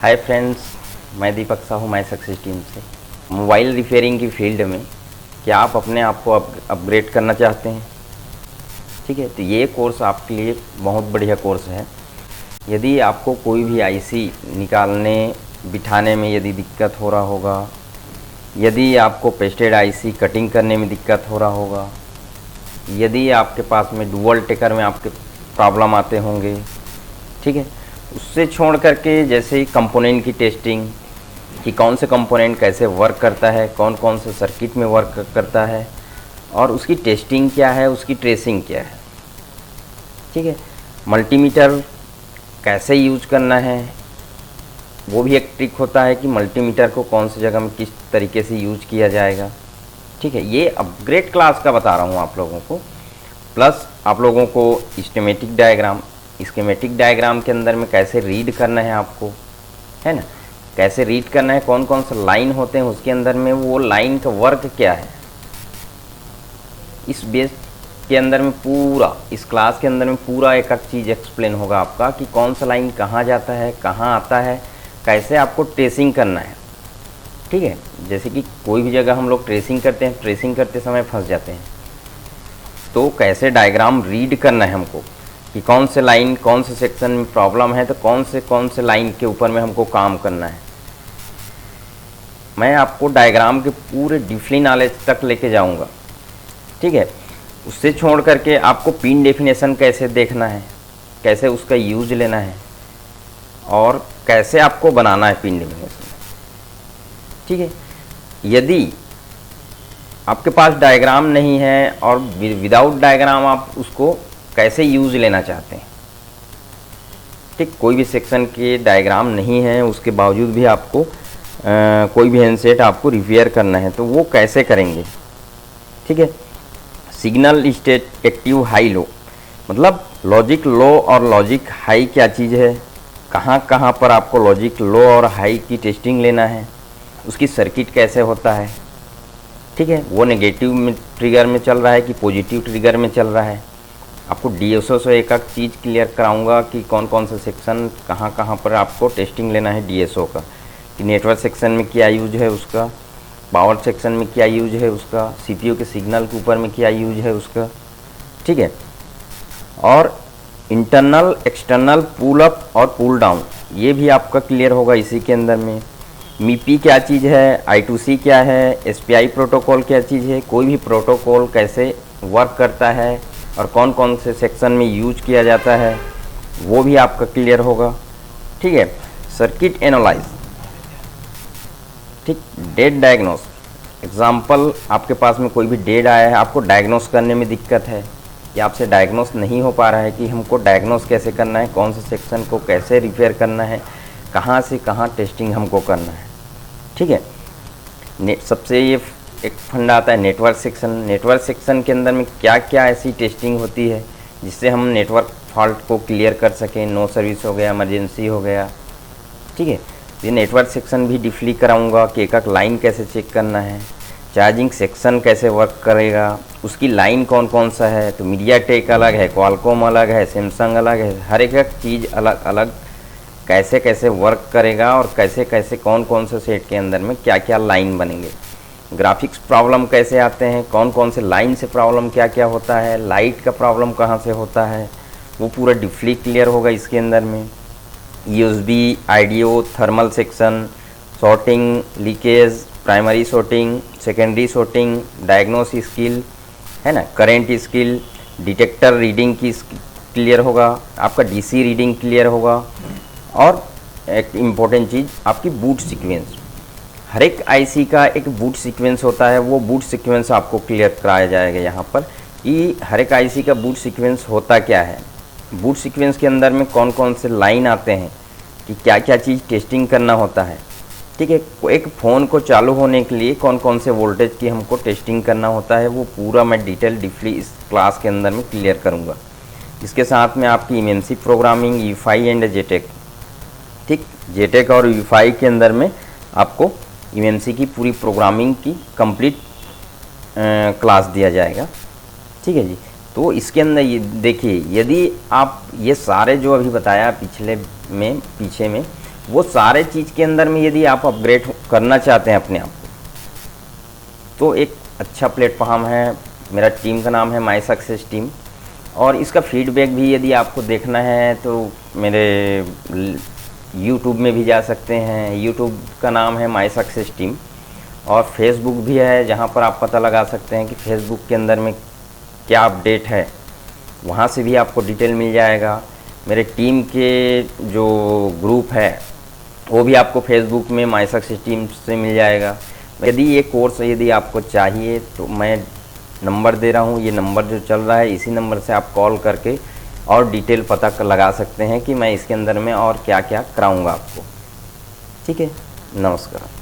Hi friends, मैं दीपक Sahu my success team से। Mobile repairing की फील्ड में क्या आप अपने आप को अपग्रेड करना चाहते हैं? ठीक है, तो ये कोर्स आपके लिए बहुत बढ़िया कोर्स है। यदि आपको कोई भी आईसी निकालने बिठाने में यदि दिक्कत हो रहा होगा, यदि आपको पेस्टेड आईसी कटिंग करने में दिक्कत हो रहा होगा, यदि आपके पास में डुअल टेकर में आपके प्रॉब्लम आते होंगे, ठीक है, उससे छोड़ करके जैसे ही कंपोनेंट की टेस्टिंग कि कौन से कंपोनेंट कैसे वर्क करता है, कौन कौन से सर्किट में वर्क करता है और उसकी टेस्टिंग क्या है, उसकी ट्रेसिंग क्या है, ठीक है, मल्टीमीटर कैसे यूज करना है, वो भी एक ट्रिक होता है कि मल्टीमीटर को कौन सी जगह में किस तरीके से यूज किया जाएगा। ठीक है, ये अपग्रेड क्लास का बता रहा हूँ आप लोगों को। प्लस आप लोगों को स्कीमेटिक डायग्राम के अंदर में कैसे रीड करना है आपको, है ना, कैसे रीड करना है, कौन कौन से लाइन होते हैं उसके अंदर में, वो लाइन का वर्क क्या है, इस बेस के अंदर में पूरा, इस क्लास के अंदर में पूरा एक एक चीज़ एक्सप्लेन होगा आपका कि कौन सा लाइन कहाँ जाता है, कहाँ आता है, कैसे आपको ट्रेसिंग करना है। ठीक है, जैसे कि कोई भी जगह हम लोग ट्रेसिंग करते हैं, ट्रेसिंग करते समय फंस जाते हैं, तो कैसे डायग्राम रीड करना है हमको कि कौन से लाइन, कौन से सेक्शन में प्रॉब्लम है, तो कौन से लाइन के ऊपर में हमको काम करना है। मैं आपको डायग्राम के पूरे डीपली नॉलेज तक लेके जाऊंगा। ठीक है, उससे छोड़ करके आपको पिन डेफिनेशन कैसे देखना है, कैसे उसका यूज लेना है और कैसे आपको बनाना है पिन डेफिनेशन। ठीक है, यदि आपके पास डायग्राम नहीं है और विदाउट डायग्राम आप उसको कैसे यूज लेना चाहते हैं, ठीक, कोई भी सेक्शन के डायग्राम नहीं है उसके बावजूद भी आपको कोई भी हैंडसेट आपको रिपेयर करना है, तो वो कैसे करेंगे। ठीक है, signal state active high low, मतलब लॉजिक लो और लॉजिक हाई क्या चीज़ है, कहाँ कहाँ पर आपको लॉजिक लो और हाई की टेस्टिंग लेना है, उसकी सर्किट कैसे होता है। ठीक है, वो नेगेटिव में ट्रिगर में चल रहा है कि पॉजिटिव ट्रिगर में चल रहा है। आपको डीएसओ से एक एक चीज़ क्लियर कराऊंगा कि कौन कौन सा सेक्शन कहाँ कहाँ पर आपको टेस्टिंग लेना है डीएसओ का, कि नेटवर्क सेक्शन में क्या यूज है उसका, पावर सेक्शन में क्या यूज है उसका, सीपीयू के सिग्नल के ऊपर में क्या यूज है उसका। ठीक है, और इंटरनल एक्सटर्नल पुल अप और पुल डाउन ये भी आपका क्लियर होगा इसी के अंदर में। मीपी क्या चीज़ है, I2C क्या है, एसपीआई प्रोटोकॉल क्या चीज़ है, कोई भी प्रोटोकॉल कैसे वर्क करता है और कौन कौन से सेक्शन में यूज किया जाता है वो भी आपका क्लियर होगा। ठीक है, सर्किट एनालाइज, ठीक, डेड डायग्नोस, एग्जाम्पल आपके पास में कोई भी डेड आया है, आपको डायग्नोस करने में दिक्कत है या आपसे डायग्नोस नहीं हो पा रहा है कि हमको डायग्नोस कैसे करना है, कौन से सेक्शन को कैसे रिपेयर करना है, कहाँ से कहाँ टेस्टिंग हमको करना है। ठीक है, सबसे ये एक फंडा आता है नेटवर्क सेक्शन। नेटवर्क सेक्शन के अंदर में क्या क्या ऐसी टेस्टिंग होती है जिससे हम नेटवर्क फॉल्ट को क्लियर कर सकें, नो सर्विस हो गया, इमरजेंसी हो गया। ठीक है, ये नेटवर्क सेक्शन भी डीपली कराऊंगा कि एक एक लाइन कैसे चेक करना है, चार्जिंग सेक्शन कैसे वर्क करेगा, उसकी लाइन कौन कौन सा है, तो मीडियाटेक अलग है, क्वालकॉम अलग है, सैमसंग अलग है, हर एक चीज़ अलग अलग कैसे कैसे वर्क करेगा और कैसे कैसे कौन कौन से सेट के अंदर में क्या क्या लाइन बनेंगे, ग्राफिक्स प्रॉब्लम कैसे आते हैं, कौन कौन से लाइन से प्रॉब्लम क्या क्या होता है, लाइट का प्रॉब्लम कहाँ से होता है, वो पूरा डीपली क्लियर होगा इसके अंदर में। USB, IDO, thermal section, sorting, leakage, primary sorting, secondary sorting, diagnose skill, है ना, करेंट स्किल, डिटेक्टर रीडिंग की क्लियर होगा, आपका डीसी रीडिंग क्लियर होगा और एक इम्पोर्टेंट चीज़ आपकी बूट सीक्वेंस। हर एक आईसी का एक बूट सीक्वेंस होता है, वो बूट सीक्वेंस आपको क्लियर कराया जाएगा यहाँ पर कि हर एक आईसी का बूट सीक्वेंस होता क्या है, बूट सीक्वेंस के अंदर में कौन कौन से लाइन आते हैं, कि क्या क्या चीज़ टेस्टिंग करना होता है। ठीक है, एक फ़ोन को चालू होने के लिए कौन कौन से वोल्टेज की हमको टेस्टिंग करना होता है, वो पूरा मैं डिटेल डीपली इस क्लास के अंदर में क्लियर करूँगा। इसके साथ में आपकी एमएमसी प्रोग्रामिंग, यूएफआई एंड जेटेक, ठीक, जेटेक और यूएफआई के अंदर में आपको एमएमसी की पूरी प्रोग्रामिंग की कंप्लीट क्लास दिया जाएगा। ठीक है जी, तो इसके अंदर ये देखिए, यदि आप ये सारे जो अभी बताया पिछले में पीछे में वो सारे चीज़ के अंदर में यदि आप अपग्रेड करना चाहते हैं अपने आप को, तो एक अच्छा प्लेटफॉर्म है। मेरा टीम का नाम है माई सक्सेस टीम, और इसका फीडबैक भी यदि आपको देखना है तो मेरे यूट्यूब में भी जा सकते हैं। यूट्यूब का नाम है माई सक्सेस टीम, और फेसबुक भी है जहां पर आप पता लगा सकते हैं कि फेसबुक के अंदर में क्या अपडेट है, वहां से भी आपको डिटेल मिल जाएगा। मेरे टीम के जो ग्रुप है वो भी आपको फेसबुक में माई सक्सेस टीम से मिल जाएगा। यदि ये कोर्स यदि आपको चाहिए तो मैं नंबर दे रहा हूँ, ये नंबर जो चल रहा है इसी नंबर से आप कॉल करके और डिटेल पता लगा सकते हैं कि मैं इसके अंदर में और क्या क्या कराऊँगा आपको। ठीक है, नमस्कार।